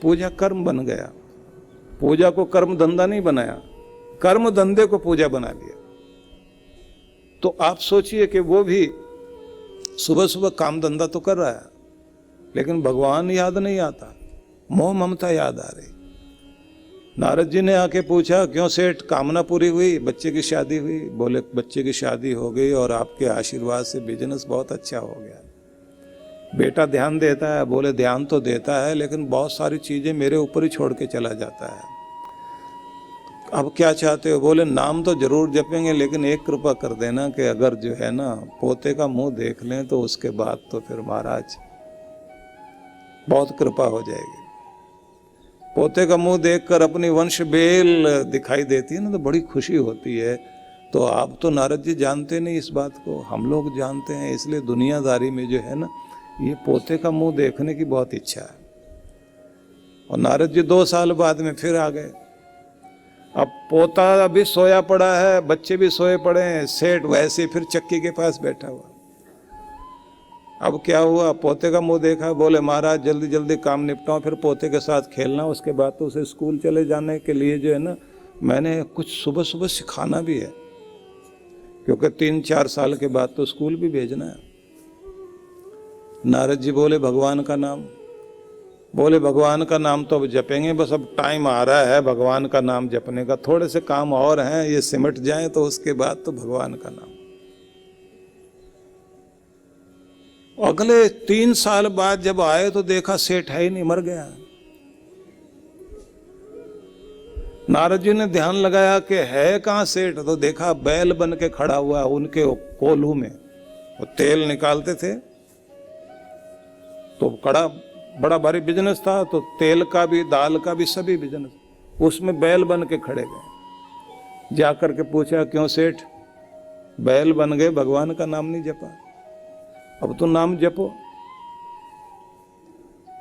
पूजा कर्म बन गया। पूजा को कर्म धंधा नहीं बनाया, कर्म धंधे को पूजा बना लिया। तो आप सोचिए कि वो भी सुबह सुबह काम धंधा तो कर रहा है, लेकिन भगवान याद नहीं आता, मोह ममता याद आ रही। नारद जी ने आके पूछा, क्यों सेठ, कामना पूरी हुई, बच्चे की शादी हुई? बोले बच्चे की शादी हो गई और आपके आशीर्वाद से बिजनेस बहुत अच्छा हो गया। बेटा ध्यान देता है? बोले ध्यान तो देता है, लेकिन बहुत सारी चीजें मेरे ऊपर ही छोड़ के चला जाता है। अब क्या चाहते हो? बोले नाम तो जरूर जपेंगे, लेकिन एक कृपा कर देना कि अगर जो है ना पोते का मुंह देख लें तो उसके बाद तो फिर महाराज बहुत कृपा हो जाएगी। पोते का मुंह देखकर अपनी वंश बेल दिखाई देती है ना, तो बड़ी खुशी होती है। तो आप तो नारद जी जानते नहीं इस बात को, हम लोग जानते हैं, इसलिए दुनियादारी में जो है ना ये पोते का मुंह देखने की बहुत इच्छा है। और नारद जी 2 साल बाद में फिर आ गए। अब पोता अभी सोया पड़ा है, बच्चे भी सोए पड़े हैं, सेठ वैसे फिर चक्की के पास बैठा हुआ। अब क्या हुआ? पोते का मुंह देखा, बोले महाराज जल्दी जल्दी काम निपटाओ, फिर पोते के साथ खेलना, उसके बाद तो उसे स्कूल चले जाने के लिए जो है ना मैंने कुछ सुबह सुबह सिखाना भी है, क्योंकि 3-4 साल के बाद तो स्कूल भी भेजना है। नारद जी बोले भगवान का नाम। बोले भगवान का नाम तो अब जपेंगे, बस अब टाइम आ रहा है भगवान का नाम जपने का, थोड़े से काम और हैं, ये सिमट जाएं तो उसके बाद तो भगवान का नाम। अगले 3 साल बाद जब आए तो देखा सेठ है ही नहीं, मर गया। नारद जी ने ध्यान लगाया कि है कहाँ सेठ, तो देखा बैल बन के खड़ा हुआ उनके कोल्हू में। वो तेल निकालते थे, तो बड़ा भारी बिजनेस था, तो तेल का भी दाल का भी सभी बिजनेस, उसमें बैल बन के खड़े गए। जाकर के पूछा, क्यों सेठ, बैल बन गए, भगवान का नाम नहीं जपा? अब तो नाम जपो।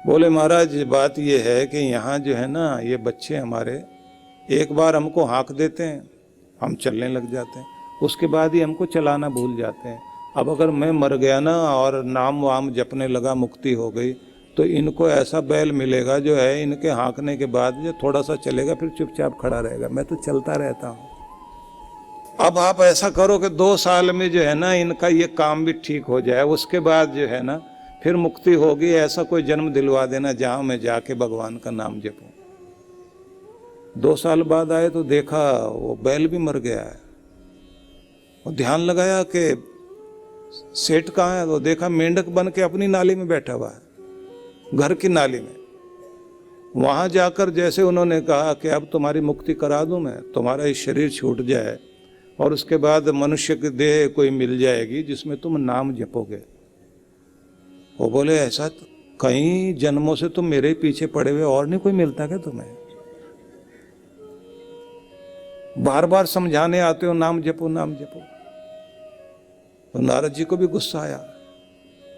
बोले महाराज बात ये है कि यहाँ जो है ना ये बच्चे हमारे एक बार हमको हाँक देते हैं, हम चलने लग जाते हैं, उसके बाद ही हमको चलाना भूल जाते हैं। अब अगर मैं मर गया ना और नाम वाम जपने लगा, मुक्ति हो गई, तो इनको ऐसा बैल मिलेगा जो है इनके हाँकने के बाद जो थोड़ा सा चलेगा फिर चुपचाप खड़ा रहेगा, मैं तो चलता रहता हूँ। अब आप ऐसा करो कि 2 साल में जो है ना इनका ये काम भी ठीक हो जाए, उसके बाद जो है ना फिर मुक्ति होगी, ऐसा कोई जन्म दिलवा देना जहां मैं जाके भगवान का नाम जपूं। 2 साल बाद आए तो देखा वो बैल भी मर गया है। और ध्यान लगाया कि सेठ कहाँ है, तो देखा मेंढक बन के अपनी नाली में बैठा हुआ है, घर की नाली में। वहां जाकर जैसे उन्होंने कहा कि अब तुम्हारी मुक्ति करा दूं मैं, तुम्हारा ये शरीर छूट जाए और उसके बाद मनुष्य की देह कोई मिल जाएगी जिसमें तुम नाम जपोगे। वो बोले ऐसा कई जन्मों से तुम मेरे पीछे पड़े हुए, और नहीं कोई मिलता क्या तुम्हें? बार बार समझाने आते हो नाम जपो नाम जपो। तो नारद जी को भी गुस्सा आया,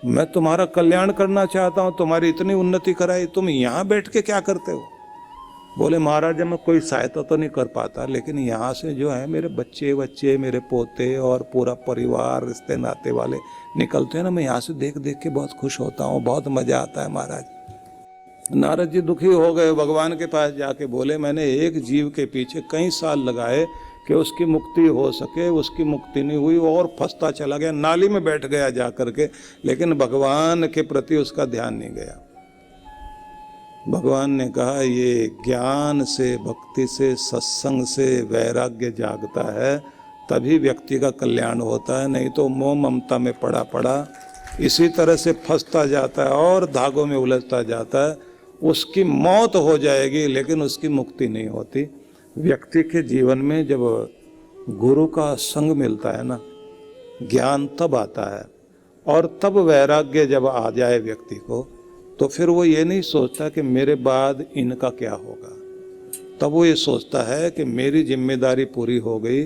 मैं तुम्हारा कल्याण करना चाहता हूं, तुम्हारी इतनी उन्नति कराई, तुम यहां बैठ के क्या करते हो? बोले महाराज मैं कोई सहायता तो नहीं कर पाता, लेकिन यहाँ से जो है मेरे बच्चे मेरे पोते और पूरा परिवार रिश्ते नाते वाले निकलते हैं ना, मैं यहाँ से देख देख के बहुत खुश होता हूँ, बहुत मजा आता है महाराज। नारद जी दुखी हो गए, भगवान के पास जाके बोले मैंने एक जीव के पीछे कई साल लगाए कि उसकी मुक्ति हो सके, उसकी मुक्ति नहीं हुई और फंसता चला गया, नाली में बैठ गया जा करके, लेकिन भगवान के प्रति उसका ध्यान नहीं गया। भगवान ने कहा ये ज्ञान से, भक्ति से, सत्संग से वैराग्य जागता है, तभी व्यक्ति का कल्याण होता है, नहीं तो मोह ममता में पड़ा पड़ा इसी तरह से फंसता जाता है और धागों में उलझता जाता है। उसकी मौत हो जाएगी लेकिन उसकी मुक्ति नहीं होती। व्यक्ति के जीवन में जब गुरु का संग मिलता है ना, ज्ञान तब आता है, और तब वैराग्य जब आ जाए व्यक्ति को, तो फिर वो ये नहीं सोचता कि मेरे बाद इनका क्या होगा, तब वो ये सोचता है कि मेरी जिम्मेदारी पूरी हो गई,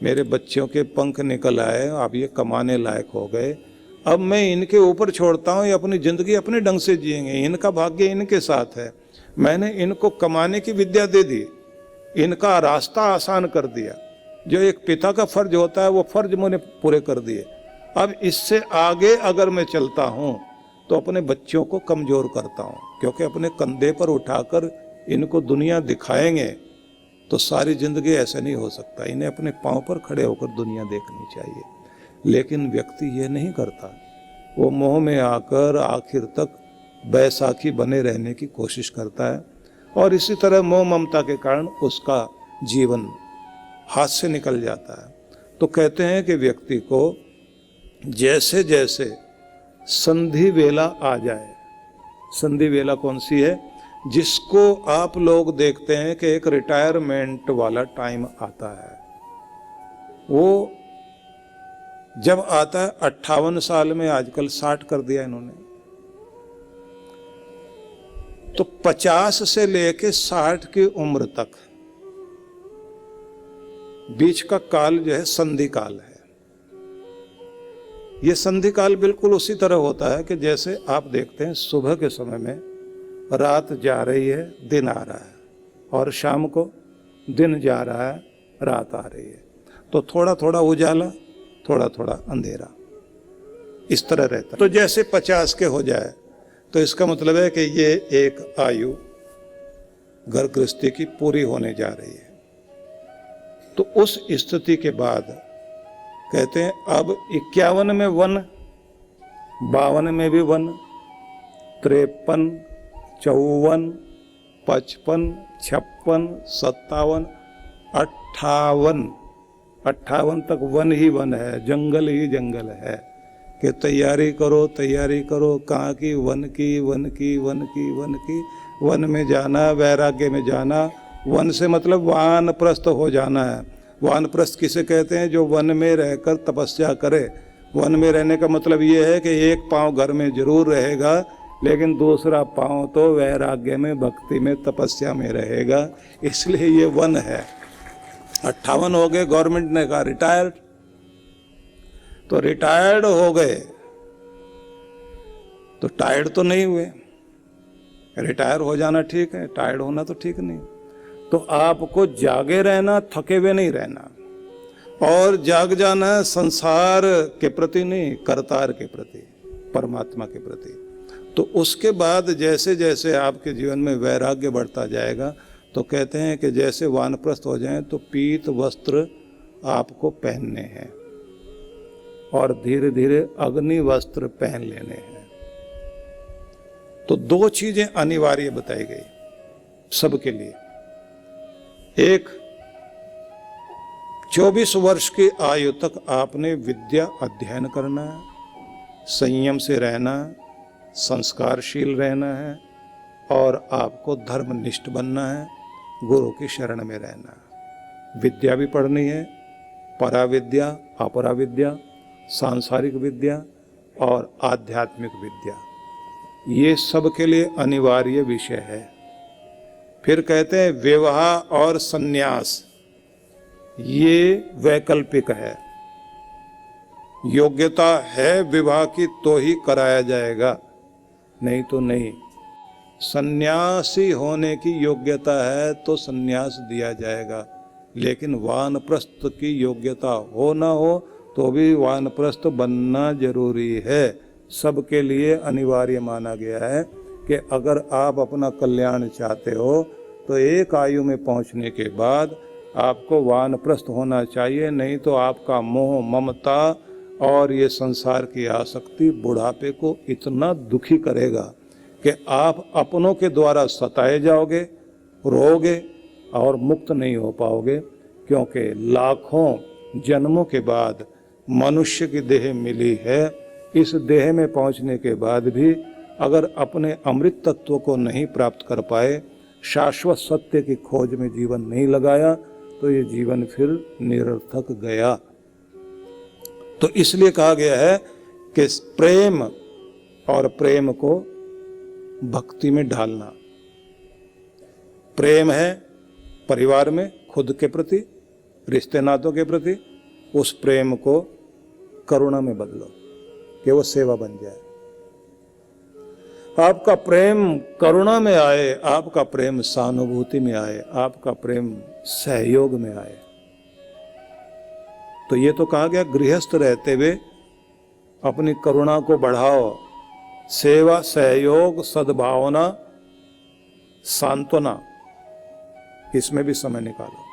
मेरे बच्चों के पंख निकल आए, अब ये कमाने लायक हो गए, अब मैं इनके ऊपर छोड़ता हूँ, ये अपनी जिंदगी अपने ढंग से जिएंगे, इनका भाग्य इनके साथ है, मैंने इनको कमाने की विद्या दे दी, इनका रास्ता आसान कर दिया, जो एक पिता का फर्ज होता है वो फर्ज मैंने पूरे कर दिए। अब इससे आगे अगर मैं चलता हूँ तो अपने बच्चों को कमजोर करता हूँ। क्योंकि अपने कंधे पर उठाकर इनको दुनिया दिखाएंगे तो सारी जिंदगी ऐसे नहीं हो सकता। इन्हें अपने पांव पर खड़े होकर दुनिया देखनी चाहिए, लेकिन व्यक्ति ये नहीं करता। वो मोह में आकर आखिर तक बैसाखी बने रहने की कोशिश करता है, और इसी तरह मोह ममता के कारण उसका जीवन हाथ से निकल जाता है। तो कहते हैं कि व्यक्ति को जैसे जैसे संधि वेला आ जाए, संधि वेला कौन सी है? जिसको आप लोग देखते हैं कि एक रिटायरमेंट वाला टाइम आता है, वो जब आता है 58 साल में, आजकल 60 कर दिया इन्होंने, तो 50 से लेके 60 की उम्र तक बीच का काल जो है संधि काल है। यह संधि काल बिल्कुल उसी तरह होता है कि जैसे आप देखते हैं सुबह के समय में रात जा रही है, दिन आ रहा है, और शाम को दिन जा रहा है, रात आ रही है। तो थोड़ा थोड़ा उजाला, थोड़ा थोड़ा अंधेरा, इस तरह रहता है। तो जैसे 50 के हो जाए तो इसका मतलब है कि ये एक आयु घर गृहस्थी की पूरी होने जा रही है। तो उस स्थिति के बाद कहते हैं अब 51 में वन, 52 में भी वन, 53, 54, 55, 56, 57, 58 तक वन ही वन है, जंगल ही जंगल है कि तैयारी करो, तैयारी करो। कहाँ की? वन की, वन की, वन की, वन की। वन में जाना, वैराग्य में जाना। वन से मतलब वानप्रस्थ हो जाना है। वानप्रस्थ किसे कहते हैं? जो वन में रहकर तपस्या करे। वन में रहने का मतलब ये है कि एक पाँव घर में जरूर रहेगा, लेकिन दूसरा पाँव तो वैराग्य में, भक्ति में, तपस्या में रहेगा। इसलिए ये वन है। 58 हो गए, गवर्नमेंट ने कहा रिटायर्ड, तो रिटायर्ड हो गए तो टायर्ड तो नहीं हुए। रिटायर हो जाना ठीक है, टायर्ड होना तो ठीक नहीं। तो आपको जागे रहना, थके हुए नहीं रहना, और जाग जाना संसार के प्रति नहीं, करतार के प्रति, परमात्मा के प्रति। तो उसके बाद जैसे जैसे आपके जीवन में वैराग्य बढ़ता जाएगा, तो कहते हैं कि जैसे वानप्रस्थ हो जाएं तो पीत वस्त्र आपको पहनने हैं, और धीरे धीरे अग्नि वस्त्र पहन लेने हैं। तो दो चीजें अनिवार्य बताई गई सबके लिए। एक, 24 वर्ष की आयु तक आपने विद्या अध्ययन करना है, संयम से रहना, संस्कारशील रहना है, और आपको धर्मनिष्ठ बनना है, गुरु की शरण में रहना है। विद्या भी पढ़नी है, पराविद्या, अपराविद्या, सांसारिक विद्या और आध्यात्मिक विद्या। ये सब के लिए अनिवार्य विषय है। फिर कहते हैं विवाह और संन्यास, ये वैकल्पिक है। योग्यता है विवाह की तो ही कराया जाएगा, नहीं तो नहीं। सन्यासी होने की योग्यता है तो सन्यास दिया जाएगा, लेकिन वानप्रस्थ की योग्यता हो ना हो तो भी वानप्रस्थ बनना जरूरी है। सबके लिए अनिवार्य माना गया है कि अगर आप अपना कल्याण चाहते हो तो एक आयु में पहुंचने के बाद आपको वानप्रस्थ होना चाहिए, नहीं तो आपका मोह ममता और ये संसार की आसक्ति बुढ़ापे को इतना दुखी करेगा कि आप अपनों के द्वारा सताए जाओगे, रोगे और मुक्त नहीं हो पाओगे। क्योंकि लाखों जन्मों के बाद मनुष्य की देह मिली है। इस देह में पहुंचने के बाद भी अगर अपने अमृत तत्व को नहीं प्राप्त कर पाए, शाश्वत सत्य की खोज में जीवन नहीं लगाया, तो ये जीवन फिर निरर्थक गया। तो इसलिए कहा गया है कि प्रेम और प्रेम को भक्ति में ढालना। प्रेम है परिवार में खुद के प्रति, रिश्ते नातों के प्रति, उस प्रेम को करुणा में बदलो कि वो सेवा बन जाए। आपका प्रेम करुणा में आए, आपका प्रेम सहानुभूति में आए, आपका प्रेम सहयोग में आए। तो ये तो कहा गया गृहस्थ रहते हुए अपनी करुणा को बढ़ाओ, सेवा, सहयोग, सद्भावना सांत्वना, इसमें भी समय निकालो।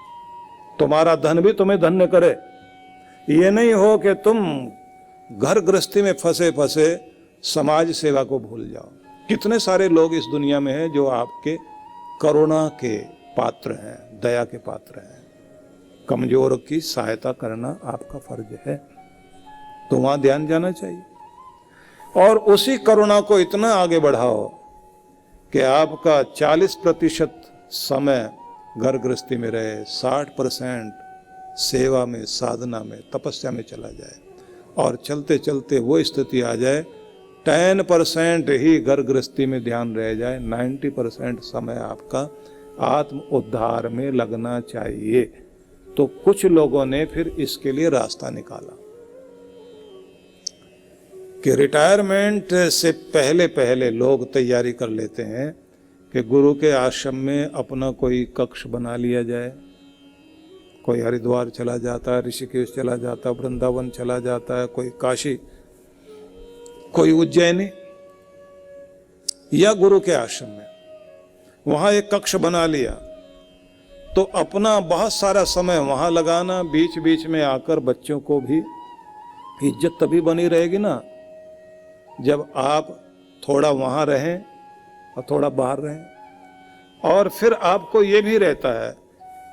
तुम्हारा धन भी तुम्हें धन्य करे। ये नहीं हो कि तुम घर गृहस्थी में फंसे फंसे समाज सेवा को भूल जाओ। कितने सारे लोग इस दुनिया में हैं जो आपके करुणा के पात्र हैं, दया के पात्र हैं। कमजोर की सहायता करना आपका फर्ज है, तो वहां ध्यान जाना चाहिए। और उसी करुणा को इतना आगे बढ़ाओ कि आपका 40% समय घर गृहस्थी में रहे, 60% सेवा में, साधना में, तपस्या में चला जाए, और चलते चलते वो स्थिति आ जाए 10% ही घर गृहस्थी में ध्यान रह जाए, 90% समय आपका आत्म उद्धार में लगना चाहिए। तो कुछ लोगों ने फिर इसके लिए रास्ता निकाला कि रिटायरमेंट से पहले पहले लोग तैयारी कर लेते हैं कि गुरु के आश्रम में अपना कोई कक्ष बना लिया जाए। कोई हरिद्वार चला जाता है, ऋषिकेश चला जाता है, वृंदावन चला जाता है, कोई काशी, कोई उज्जैनी, या गुरु के आश्रम में वहां एक कक्ष बना लिया तो अपना बहुत सारा समय वहां लगाना। बीच बीच में आकर बच्चों को भी इज्जत तभी बनी रहेगी ना जब आप थोड़ा वहां रहें और थोड़ा बाहर रहें। और फिर आपको ये भी रहता है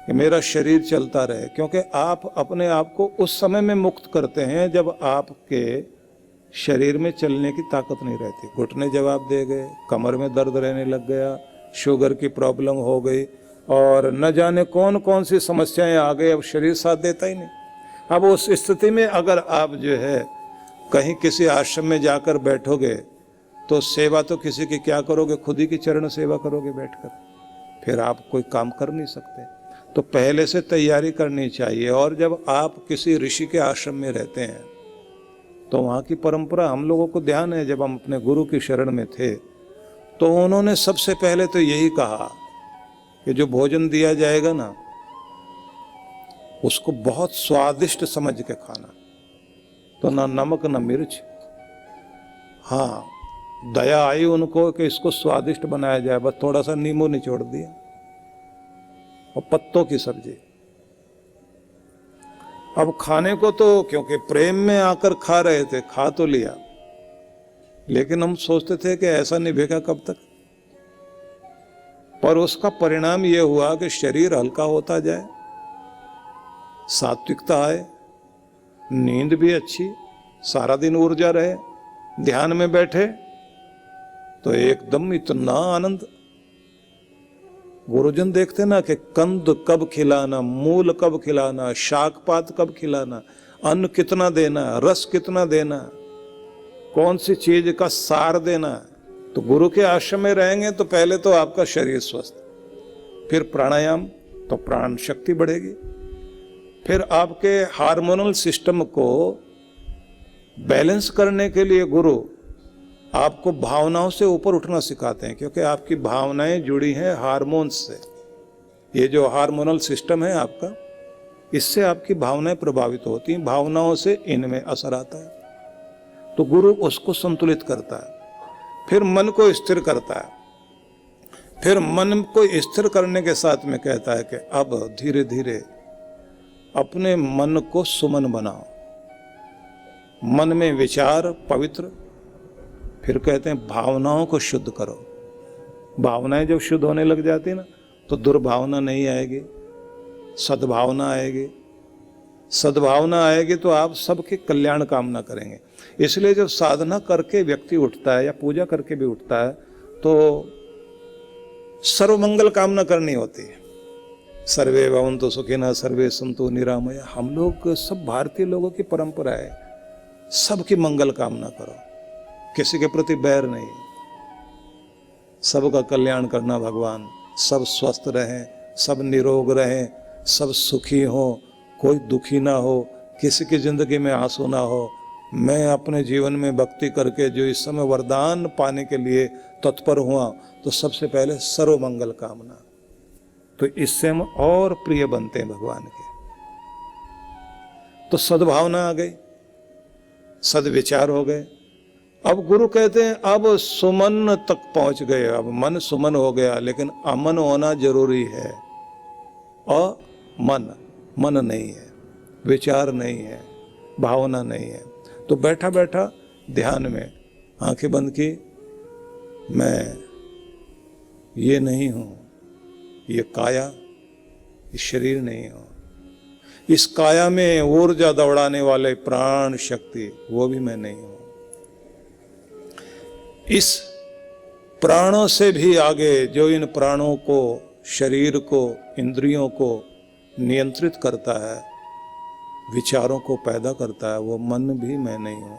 कि मेरा शरीर चलता रहे, क्योंकि आप अपने आप को उस समय में मुक्त करते हैं जब आपके शरीर में चलने की ताकत नहीं रहती। घुटने जवाब दे गए, कमर में दर्द रहने लग गया, शुगर की प्रॉब्लम हो गई, और न जाने कौन कौन सी समस्याएं आ गई, अब शरीर साथ देता ही नहीं। अब उस स्थिति में अगर आप जो है कहीं किसी आश्रम में जाकर बैठोगे तो सेवा तो किसी की क्या करोगे, खुद ही की चरण सेवा करोगे बैठकर, फिर आप कोई काम कर नहीं सकते। तो पहले से तैयारी करनी चाहिए। और जब आप किसी ऋषि के आश्रम में रहते हैं तो वहाँ की परंपरा, हम लोगों को ध्यान है, जब हम अपने गुरु की शरण में थे तो उन्होंने सबसे पहले तो यही कहा कि जो भोजन दिया जाएगा ना उसको बहुत स्वादिष्ट समझ के खाना, तो ना नमक ना मिर्च। हाँ, दया आई उनको कि इसको स्वादिष्ट बनाया जाए, बस थोड़ा सा नींबू निचोड़ दिया और पत्तों की सब्जी। अब खाने को तो क्योंकि प्रेम में आकर खा रहे थे, खा तो लिया, लेकिन हम सोचते थे कि ऐसा निभेगा कब तक। पर उसका परिणाम यह हुआ कि शरीर हल्का होता जाए, सात्विकता आए, नींद भी अच्छी, सारा दिन ऊर्जा रहे, ध्यान में बैठे तो एकदम इतना आनंद। गुरुजन देखते ना कि कंद कब खिलाना, मूल कब खिलाना, शाक पात कब खिलाना, अन्न कितना देना, रस कितना देना, कौन सी चीज का सार देना। तो गुरु के आश्रम में रहेंगे तो पहले तो आपका शरीर स्वस्थ, फिर प्राणायाम तो प्राण शक्ति बढ़ेगी, फिर आपके हार्मोनल सिस्टम को बैलेंस करने के लिए गुरु आपको भावनाओं से ऊपर उठना सिखाते हैं, क्योंकि आपकी भावनाएं जुड़ी हैं हार्मोन्स से। ये जो हार्मोनल सिस्टम है आपका, इससे आपकी भावनाएं प्रभावित होती हैं, भावनाओं से इनमें असर आता है। तो गुरु उसको संतुलित करता है, फिर मन को स्थिर करता है, फिर मन को स्थिर करने के साथ में कहता है कि अब धीरे धीरे अपने मन को सुमन बनाओ, मन में विचार पवित्र। फिर कहते हैं भावनाओं को शुद्ध करो। भावनाएं जब शुद्ध होने लग जाती ना तो दुर्भावना नहीं आएगी, सद्भावना आएगी। सद्भावना आएगी तो आप सबके कल्याण कामना करेंगे। इसलिए जब साधना करके व्यक्ति उठता है या पूजा करके भी उठता है तो सर्वमंगल कामना करनी होती है। सर्वे भवन्तु सुखिनः सर्वे सन्तु निरामया। हम लोग सब भारतीय लोगों की परंपरा है, सबकी मंगल कामना करो, किसी के प्रति बैर नहीं, सबका कल्याण करना भगवान। सब स्वस्थ रहें, सब निरोग रहें, सब सुखी हो, कोई दुखी ना हो, किसी की जिंदगी में आंसू ना हो। मैं अपने जीवन में भक्ति करके जो इस समय वरदान पाने के लिए तत्पर हुआ तो सबसे पहले सर्वमंगल कामना, तो इससे हम और प्रिय बनते हैं भगवान के। तो सद्भावना आ गई, सद्विचार हो गए, अब गुरु कहते हैं अब सुमन तक पहुंच गए, अब मन सुमन हो गया, लेकिन अमन होना जरूरी है। और मन नहीं है, विचार नहीं है, भावना नहीं है। तो बैठा बैठा ध्यान में आंखें बंद की, मैं ये नहीं हूं, ये काया, ये शरीर नहीं हूं, इस काया में ऊर्जा दौड़ाने वाले प्राण शक्ति वो भी मैं नहीं हूं। इस प्राणों से भी आगे जो इन प्राणों को, शरीर को, इंद्रियों को नियंत्रित करता है, विचारों को पैदा करता है, वो मन भी मैं नहीं हूं।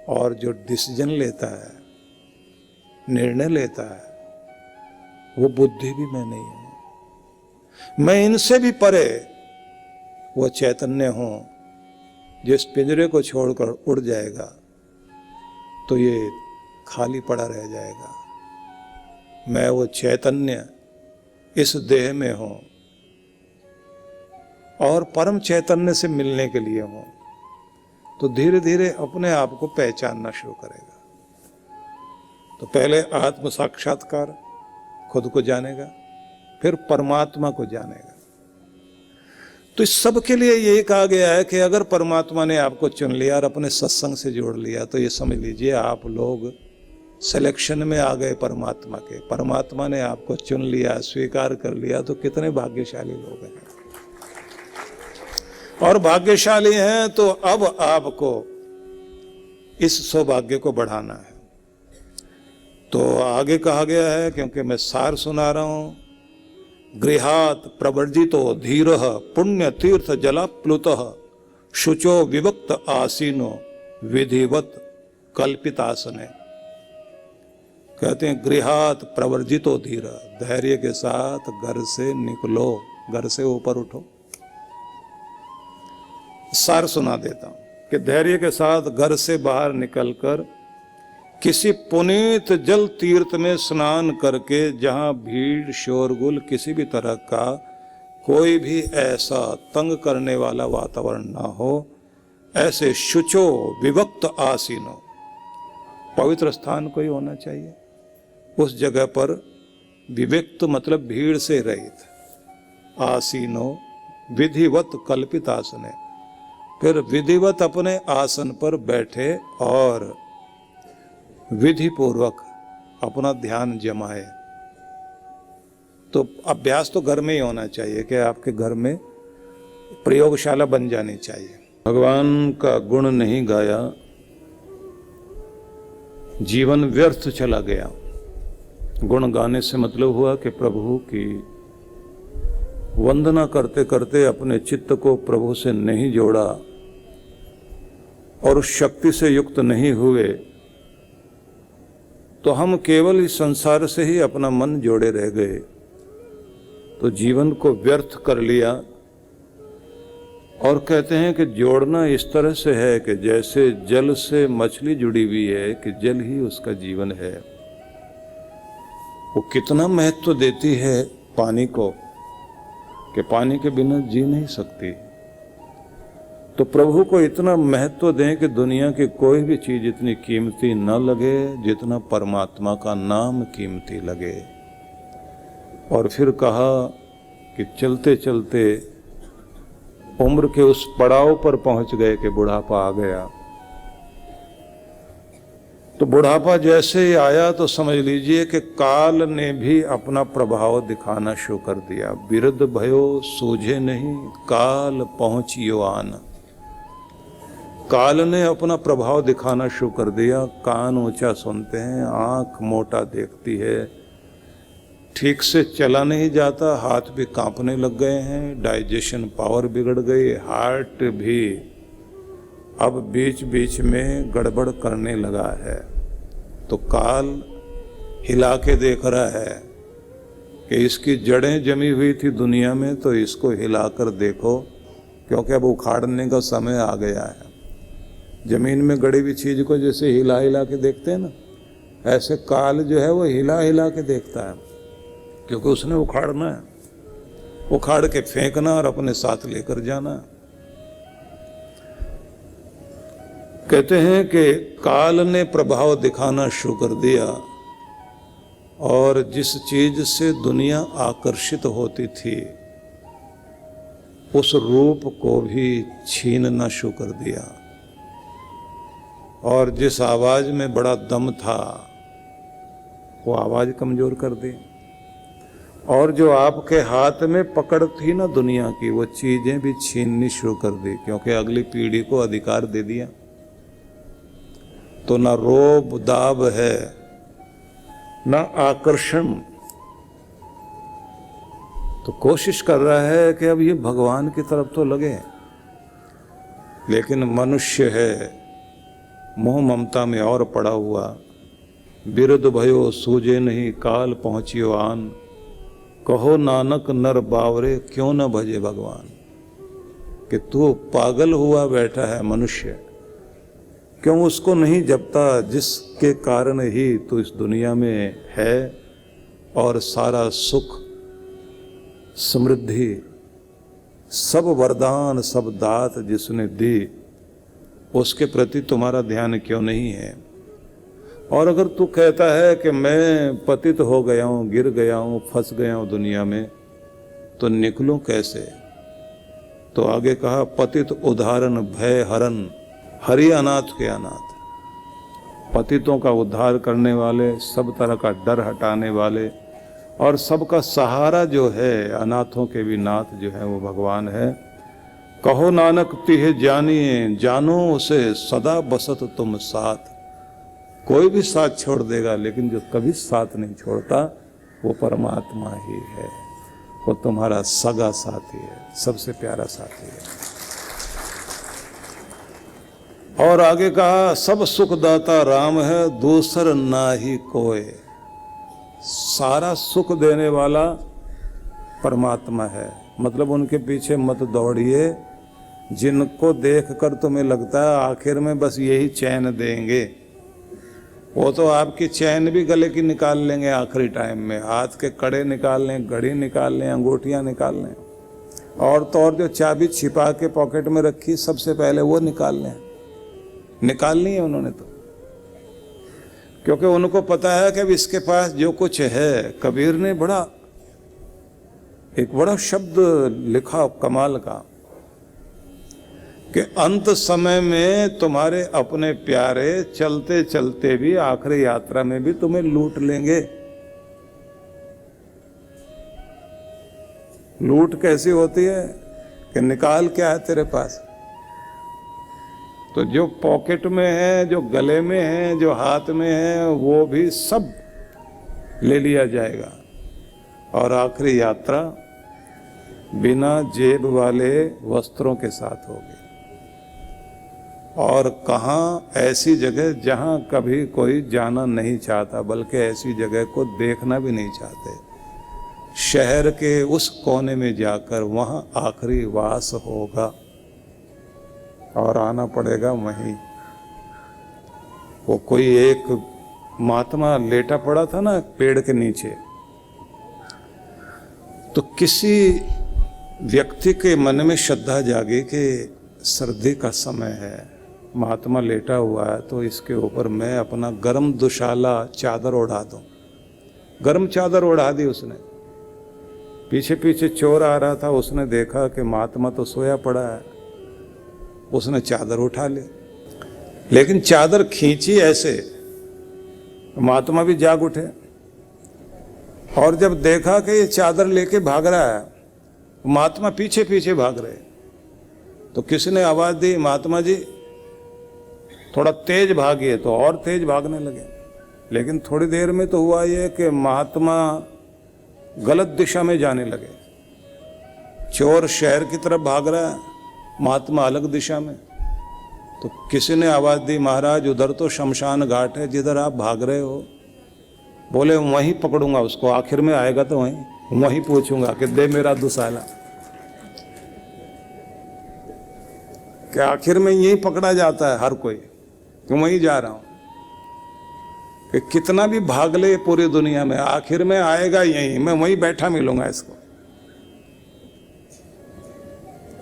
और जो डिसीजन लेता है, निर्णय लेता है, वो बुद्धि भी मैं नहीं हूं। मैं इनसे भी परे वो चैतन्य हूं। जिस पिंजरे को छोड़कर उड़ जाएगा तो ये खाली पड़ा रह जाएगा। मैं वो चैतन्य इस देह में हूं और परम चैतन्य से मिलने के लिए हूं। तो धीरे धीरे अपने आप को पहचानना शुरू करेगा। तो पहले आत्म साक्षात्कार, खुद को जानेगा, फिर परमात्मा को जानेगा। तो इस सब के लिए यही कहा गया है कि अगर परमात्मा ने आपको चुन लिया और अपने सत्संग से जोड़ लिया तो ये समझ लीजिए आप लोग सिलेक्शन में आ गए परमात्मा के। परमात्मा ने आपको चुन लिया, स्वीकार कर लिया, तो कितने भाग्यशाली लोग हैं। और भाग्यशाली हैं तो अब आपको इस सौभाग्य को बढ़ाना है। तो आगे कहा गया है, क्योंकि मैं सार सुना रहा हूं, गृहात प्रवर्जितो धीरः पुण्य तीर्थ जलाप्लुतः शुचो विवक्त आसीनो विधिवत कल्पितासने। कहते हैं गृहात प्रवर्जितो धीर, धैर्य के साथ घर से निकलो, घर से ऊपर उठो। सार सुना देता हूं कि धैर्य के साथ घर से बाहर निकलकर किसी पुनीत जल तीर्थ में स्नान करके, जहां भीड़ शोरगुल किसी भी तरह का कोई भी ऐसा तंग करने वाला वातावरण ना हो, ऐसे शुचो विवक्त आसीनो, पवित्र स्थान कोई होना चाहिए। उस जगह पर विविक्त मतलब भीड़ से रहित, आसीनो विधिवत कल्पित आसने, फिर विधिवत अपने आसन पर बैठे और विधि पूर्वक अपना ध्यान जमाए। तो अभ्यास तो घर में ही होना चाहिए कि आपके घर में प्रयोगशाला बन जानी चाहिए। भगवान का गुण नहीं गाया, जीवन व्यर्थ चला गया। गुण गाने से मतलब हुआ कि प्रभु की वंदना करते करते अपने चित्त को प्रभु से नहीं जोड़ा और उस शक्ति से युक्त नहीं हुए, तो हम केवल इस संसार से ही अपना मन जोड़े रह गए, तो जीवन को व्यर्थ कर लिया। और कहते हैं कि जोड़ना इस तरह से है कि जैसे जल से मछली जुड़ी हुई है कि जल ही उसका जीवन है। वो कितना महत्व देती है पानी को कि पानी के बिना जी नहीं सकती। तो प्रभु को इतना महत्व दें कि दुनिया की कोई भी चीज इतनी कीमती न लगे जितना परमात्मा का नाम कीमती लगे। और फिर कहा कि चलते चलते उम्र के उस पड़ाव पर पहुंच गए कि बुढ़ापा आ गया। तो बुढ़ापा जैसे ही आया तो समझ लीजिए कि काल ने भी अपना प्रभाव दिखाना शुरू कर दिया। बिरध भयो सूझे नहीं, काल पहुंचियो आन। काल ने अपना प्रभाव दिखाना शुरू कर दिया। कान ऊंचा सुनते हैं, आंख मोटा देखती है, ठीक से चला नहीं जाता, हाथ भी कांपने लग गए हैं, डाइजेशन पावर बिगड़ गई, हार्ट भी अब बीच बीच में गड़बड़ करने लगा है। तो काल हिला के देख रहा है कि इसकी जड़ें जमी हुई थी दुनिया में, तो इसको हिलाकर देखो, क्योंकि अब उखाड़ने का समय आ गया है। जमीन में गड़ी हुई चीज को जैसे हिला हिला के देखते हैं ना, ऐसे काल जो है वो हिला हिला के देखता है, क्योंकि उसने उखाड़ना है, उखाड़ के फेंकना और अपने साथ लेकर जाना। कहते हैं कि काल ने प्रभाव दिखाना शुरू कर दिया और जिस चीज से दुनिया आकर्षित होती थी उस रूप को भी छीनना शुरू कर दिया, और जिस आवाज में बड़ा दम था वो आवाज कमजोर कर दी, और जो आपके हाथ में पकड़ थी ना दुनिया की वो चीजें भी छीननी शुरू कर दी, क्योंकि अगली पीढ़ी को अधिकार दे दिया। तो ना रोब दाब है ना आकर्षण। तो कोशिश कर रहा है कि अब ये भगवान की तरफ तो लगे, लेकिन मनुष्य है मोह ममता में और पड़ा हुआ। बिरद भयो सूझे नहीं काल पहुंचियो आन, कहो नानक नर बावरे क्यों न भजे भगवान। कि तू पागल हुआ बैठा है मनुष्य, क्यों उसको नहीं जपता जिसके कारण ही तू इस दुनिया में है, और सारा सुख समृद्धि सब वरदान सब दात जिसने दी उसके प्रति तुम्हारा ध्यान क्यों नहीं है। और अगर तू कहता है कि मैं पतित हो गया हूँ, गिर गया हूँ, फंस गया हूँ दुनिया में, तो निकलूं कैसे। तो आगे कहा पतित उद्धारण भय हरन, हरि अनाथ के अनाथ। पतितों का उद्धार करने वाले, सब तरह का डर हटाने वाले, और सबका सहारा जो है, अनाथों के भी नाथ जो है वो भगवान है। कहो नानक तिह जानिए जानो उसे सदा बसत तुम साथ। कोई भी साथ छोड़ देगा, लेकिन जो कभी साथ नहीं छोड़ता वो परमात्मा ही है। वो तुम्हारा सगा साथी है, सबसे प्यारा साथी है। और आगे कहा सब सुखदाता राम है, दूसर ना ही कोई। सारा सुख देने वाला परमात्मा है। मतलब उनके पीछे मत दौड़िए जिनको देखकर तुम्हें लगता है आखिर में बस यही चैन देंगे। वो तो आपकी चैन भी गले की निकाल लेंगे आखिरी टाइम में, हाथ के कड़े निकाल लें, घड़ी निकाल लें, अंगूठियां निकाल लें, और तो और जो चाबी छिपा के पॉकेट में रखी सबसे पहले वो निकाल लें। निकालनी है उन्होंने तो, क्योंकि उनको पता है कि अब इसके पास जो कुछ है। कबीर ने एक बड़ा शब्द लिखा कमाल का, कि अंत समय में तुम्हारे अपने प्यारे चलते चलते भी आखिरी यात्रा में भी तुम्हें लूट लेंगे। लूट कैसी होती है कि निकाल क्या है तेरे पास, तो जो पॉकेट में है, जो गले में है, जो हाथ में है, वो भी सब ले लिया जाएगा। और आखिरी यात्रा बिना जेब वाले वस्त्रों के साथ होगी। और कहाँ? ऐसी जगह जहाँ कभी कोई जाना नहीं चाहता, बल्कि ऐसी जगह को देखना भी नहीं चाहते। शहर के उस कोने में जाकर वहाँ आखिरी वास होगा और आना पड़ेगा वहीं। वो कोई एक महात्मा लेटा पड़ा था ना पेड़ के नीचे, तो किसी व्यक्ति के मन में श्रद्धा जागी कि सर्दी का समय है, महात्मा लेटा हुआ है, तो इसके ऊपर मैं अपना गर्म दुशाला चादर ओढ़ा दूं। गर्म चादर ओढ़ा दी उसने। पीछे पीछे चोर आ रहा था, उसने देखा कि महात्मा तो सोया पड़ा है, उसने चादर उठा ली, लेकिन चादर खींची ऐसे, महात्मा भी जाग उठे। और जब देखा कि ये चादर लेके भाग रहा है, महात्मा पीछे पीछे भाग रहे, तो किसी ने आवाज दी, महात्मा जी थोड़ा तेज भागिए, तो और तेज भागने लगे। लेकिन थोड़ी देर में तो हुआ ये कि महात्मा गलत दिशा में जाने लगे। चोर शहर की तरफ भाग रहा है, महात्मा अलग दिशा में। तो किसी ने आवाज दी, महाराज उधर तो शमशान घाट है जिधर आप भाग रहे हो। बोले वहीं पकड़ूंगा उसको, आखिर में आएगा तो वहीं पूछूंगा कि दे मेरा दुसाला। कि आखिर में यही पकड़ा जाता है हर कोई, कि वहीं जा रहा हूं। कि कितना भी भाग ले पूरी दुनिया में, आखिर में आएगा यहीं, मैं वहीं बैठा मिलूंगा इसको।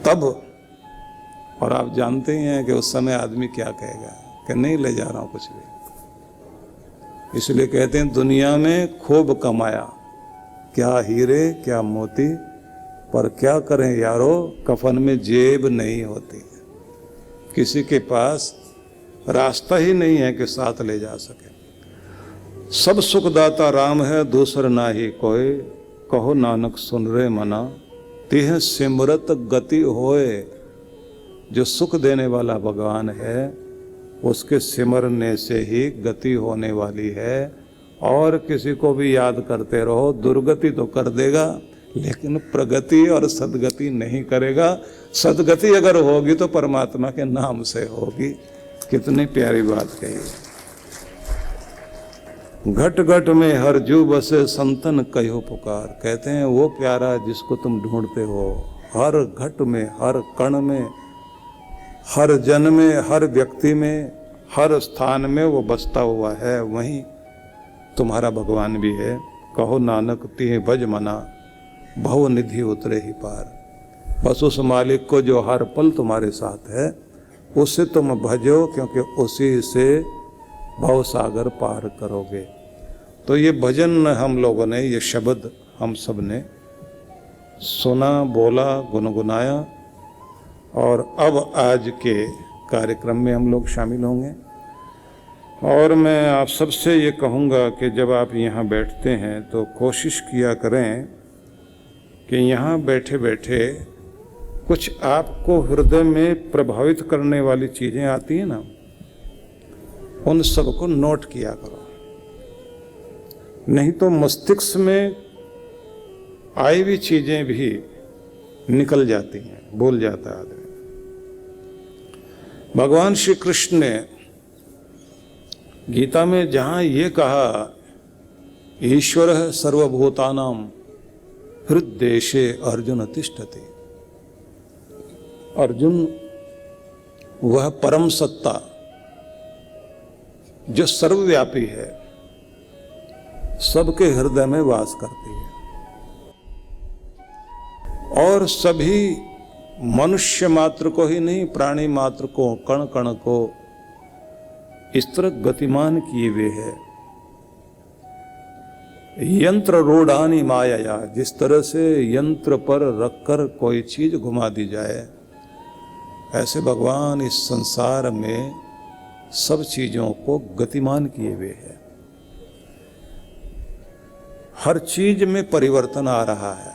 तब और आप जानते ही हैं कि उस समय आदमी क्या कहेगा कि नहीं ले जा रहा हूं कुछ भी। इसलिए कहते हैं दुनिया में खूब कमाया, क्या हीरे क्या मोती, पर क्या करें यारो कफन में जेब नहीं होती। किसी के पास रास्ता ही नहीं है कि साथ ले जा सके। सब सुखदाता राम है दूसर ना ही कोई, कहो नानक सुन रे मना, तिह सिमरत गति होए। जो सुख देने वाला भगवान है उसके सिमरने से ही गति होने वाली है। और किसी को भी याद करते रहो, दुर्गति तो कर देगा लेकिन प्रगति और सदगति नहीं करेगा। सदगति अगर होगी तो परमात्मा के नाम से होगी। कितनी प्यारी बात कही। घट घट में हर जू बसे संतन कहो पुकार। कहते हैं वो प्यारा जिसको तुम ढूंढते हो, हर घट में, हर कण में, हर जन में, हर व्यक्ति में, हर स्थान में वो बसता हुआ है। वहीं तुम्हारा भगवान भी है। कहो नानक तिह भज मना, भव निधि उतरे ही पार। बस उस मालिक को जो हर पल तुम्हारे साथ है उससे तुम भजो, क्योंकि उसी से भव सागर पार करोगे। तो ये भजन हम लोगों ने, ये शब्द हम सब ने सुना, बोला, गुनगुनाया। और अब आज के कार्यक्रम में हम लोग शामिल होंगे। और मैं आप सबसे ये कहूँगा कि जब आप यहाँ बैठते हैं तो कोशिश किया करें कि यहाँ बैठे बैठे कुछ आपको हृदय में प्रभावित करने वाली चीज़ें आती हैं ना, उन सबको नोट किया करो। नहीं तो मस्तिष्क में आई हुई चीज़ें भी निकल जाती हैं, भूल जाता है आदमी। भगवान श्री कृष्ण ने गीता में जहाँ ये कहा ईश्वरः सर्वभूतानां हृद्देशे अर्जुन तिष्ठति, अर्जुन वह परम सत्ता जो सर्वव्यापी है, सबके हृदय में वास करती है और सभी मनुष्य मात्र को ही नहीं, प्राणी मात्र को, कण कण को इस तरह गतिमान किए हुए है। यंत्र रूढ़ानी माया, जिस तरह से यंत्र पर रखकर कोई चीज घुमा दी जाए, ऐसे भगवान इस संसार में सब चीजों को गतिमान किए हुए है। हर चीज में परिवर्तन आ रहा है,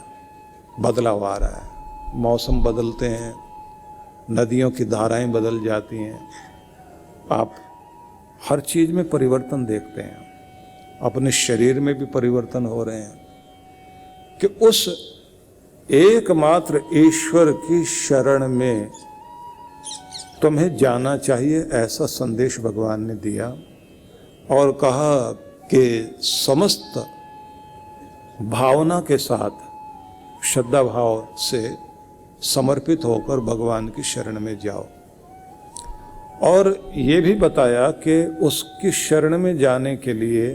बदलाव आ रहा है। मौसम बदलते हैं, नदियों की धाराएं बदल जाती हैं, आप हर चीज में परिवर्तन देखते हैं। अपने शरीर में भी परिवर्तन हो रहे हैं कि उस एकमात्र ईश्वर की शरण में तुम्हें जाना चाहिए, ऐसा संदेश भगवान ने दिया। और कहा कि समस्त भावना के साथ, श्रद्धा भाव से समर्पित होकर भगवान की शरण में जाओ। और ये भी बताया कि उसकी शरण में जाने के लिए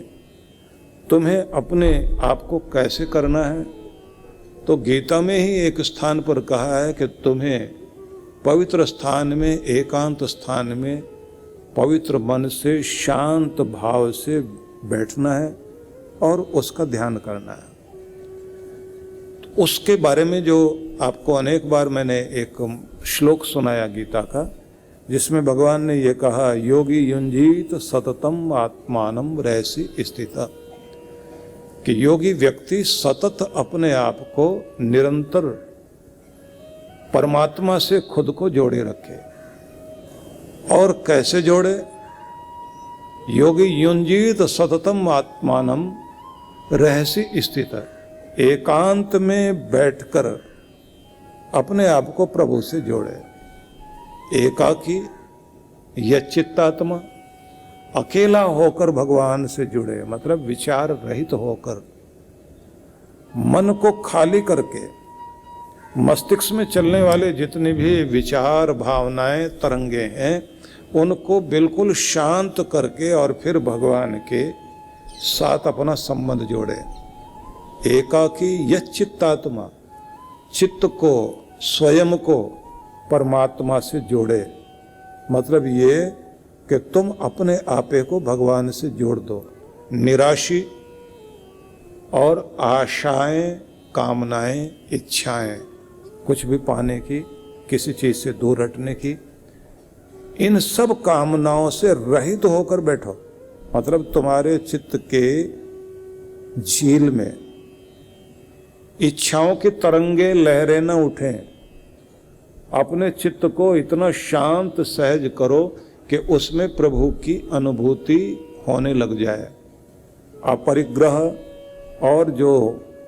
तुम्हें अपने आप को कैसे करना है। तो गीता में ही एक स्थान पर कहा है कि तुम्हें पवित्र स्थान में, एकांत स्थान में पवित्र मन से, शांत भाव से बैठना है और उसका ध्यान करना है। तो उसके बारे में जो आपको अनेक बार मैंने एक श्लोक सुनाया गीता का, जिसमें भगवान ने ये कहा, योगी युंजीत सततम आत्मानम रहसी स्थिता, कि योगी व्यक्ति सतत अपने आप को निरंतर परमात्मा से खुद को जोड़े रखे। और कैसे जोड़े? योगी युंजीत सततम आत्मानम रहसी स्थिता, एकांत में बैठकर अपने आप को प्रभु से जोड़े। एकाकी यच्चित्तात्मा, अकेला होकर भगवान से जुड़े, मतलब विचार रहित होकर, मन को खाली करके, मस्तिष्क में चलने वाले जितने भी विचार, भावनाएं, तरंगे हैं, उनको बिल्कुल शांत करके और फिर भगवान के साथ अपना संबंध जोड़े। एकाकी यच्चित्तात्मा, चित्त को, स्वयं को परमात्मा से जोड़े। मतलब ये कि तुम अपने आपे को भगवान से जोड़ दो। निराशी और आशाएं, कामनाएं, इच्छाएं, कुछ भी पाने की, किसी चीज से दूर हटने की, इन सब कामनाओं से रहित होकर बैठो। मतलब तुम्हारे चित्त के झील में इच्छाओं की तरंगे, लहरें न उठें। अपने चित्त को इतना शांत, सहज करो कि उसमें प्रभु की अनुभूति होने लग जाए। अपरिग्रह और जो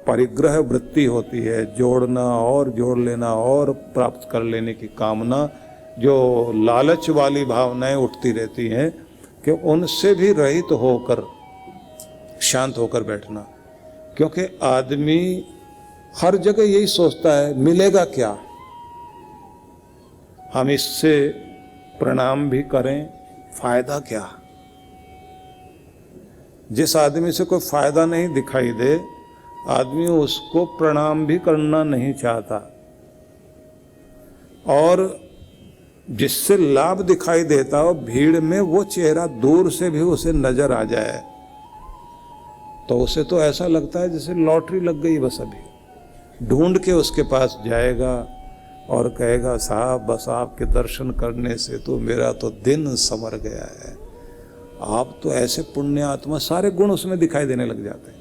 परिग्रह वृत्ति होती है, जोड़ना और जोड़ लेना और प्राप्त कर लेने की कामना, जो लालच वाली भावनाएं उठती रहती हैं, कि उनसे भी रहित होकर शांत होकर बैठना। क्योंकि आदमी हर जगह यही सोचता है, मिलेगा क्या, हम इससे प्रणाम भी करें, फायदा क्या। जिस आदमी से कोई फायदा नहीं दिखाई दे, आदमी उसको प्रणाम भी करना नहीं चाहता। और जिससे लाभ दिखाई देता हो, भीड़ में वो चेहरा दूर से भी उसे नजर आ जाए, तो उसे तो ऐसा लगता है जैसे लॉटरी लग गई। बस अभी ढूंढ के उसके पास जाएगा और कहेगा, साहब बस आपके दर्शन करने से तो मेरा तो दिन संवर गया है। आप तो ऐसे पुण्य आत्मा, सारे गुण उसमें दिखाई देने लग जाते हैं।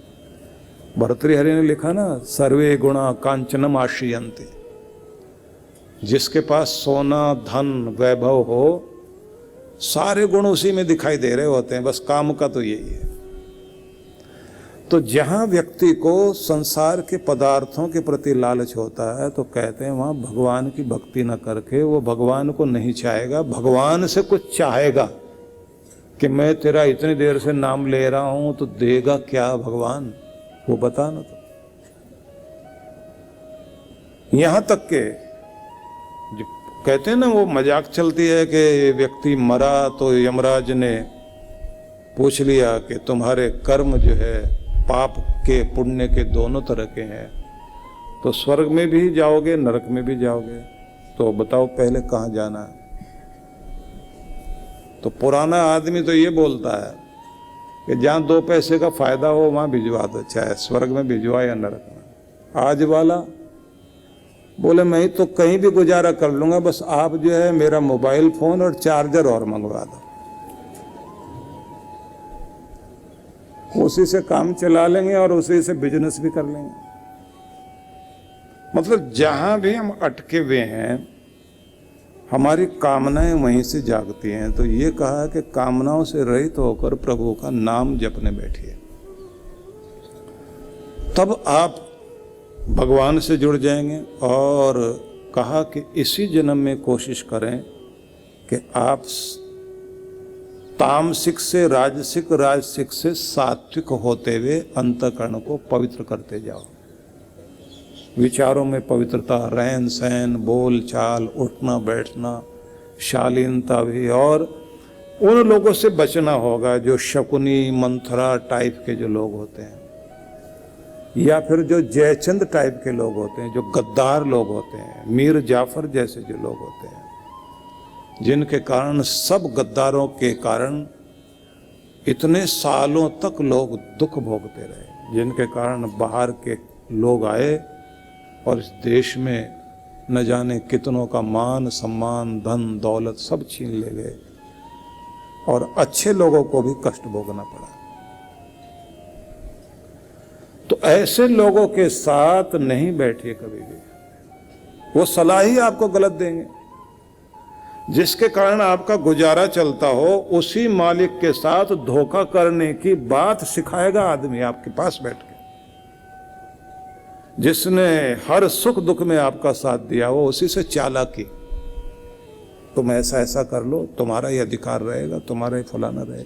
भर्तृहरि ने लिखा ना, सर्वे गुणा कांचनम आश्रियन्ते। जिसके पास सोना, धन, वैभव हो, सारे गुण उसी में दिखाई दे रहे होते हैं। बस काम का तो यही है। तो जहां व्यक्ति को संसार के पदार्थों के प्रति लालच होता है, तो कहते हैं वहां भगवान की भक्ति न करके वो भगवान को नहीं चाहेगा, भगवान से कुछ चाहेगा कि मैं तेरा इतनी देर से नाम ले रहा हूं, तो देगा क्या भगवान, वो बता ना। तो यहां तक के जो कहते हैं ना, वो मजाक चलती है कि व्यक्ति मरा तो यमराज ने पूछ लिया कि तुम्हारे कर्म जो है पाप के पुण्य के दोनों तरह के हैं, तो स्वर्ग में भी जाओगे, नरक में भी जाओगे, तो बताओ पहले कहाँ जाना है। तो पुराना आदमी तो ये बोलता है कि जहाँ 2 पैसे का फायदा हो वहाँ भिजवा दो, चाहे स्वर्ग में भिजवा या नरक में। आज वाला बोले मैं तो कहीं भी गुजारा कर लूंगा, बस आप जो है मेरा मोबाइल फोन और चार्जर और मंगवा दो, उसी से काम चला लेंगे और उसी से बिजनेस भी कर लेंगे। मतलब जहां भी हम अटके हुए हैं, हमारी कामनाएं वहीं से जागती हैं। तो ये कहा है कि कामनाओं से रहित होकर प्रभु का नाम जपने बैठिए, तब आप भगवान से जुड़ जाएंगे। और कहा कि इसी जन्म में कोशिश करें कि आप तामसिक से राजसिक, राजसिक से सात्विक होते हुए अंतःकरण को पवित्र करते जाओ। विचारों में पवित्रता, रहन सहन, बोल चाल, उठना बैठना, शालीनता भी। और उन लोगों से बचना होगा जो शकुनी, मंथरा टाइप के जो लोग होते हैं, या फिर जो जयचंद टाइप के लोग होते हैं, जो गद्दार लोग होते हैं, मीर जाफर जैसे जो लोग होते हैं, जिनके कारण, सब गद्दारों के कारण इतने सालों तक लोग दुख भोगते रहे, जिनके कारण बाहर के लोग आए और इस देश में न जाने कितनों का मान सम्मान, धन दौलत सब छीन ले गए, और अच्छे लोगों को भी कष्ट भोगना पड़ा। तो ऐसे लोगों के साथ नहीं बैठिए कभी भी, वो सलाह ही आपको गलत देंगे। जिसके कारण आपका गुजारा चलता हो, उसी मालिक के साथ धोखा करने की बात सिखाएगा आदमी आपके पास बैठ के। जिसने हर सुख दुख में आपका साथ दिया हो, उसी से चालाकी, तुम ऐसा ऐसा कर लो, तुम्हारा ही अधिकार रहेगा, तुम्हारा ही फलाना रहेगा।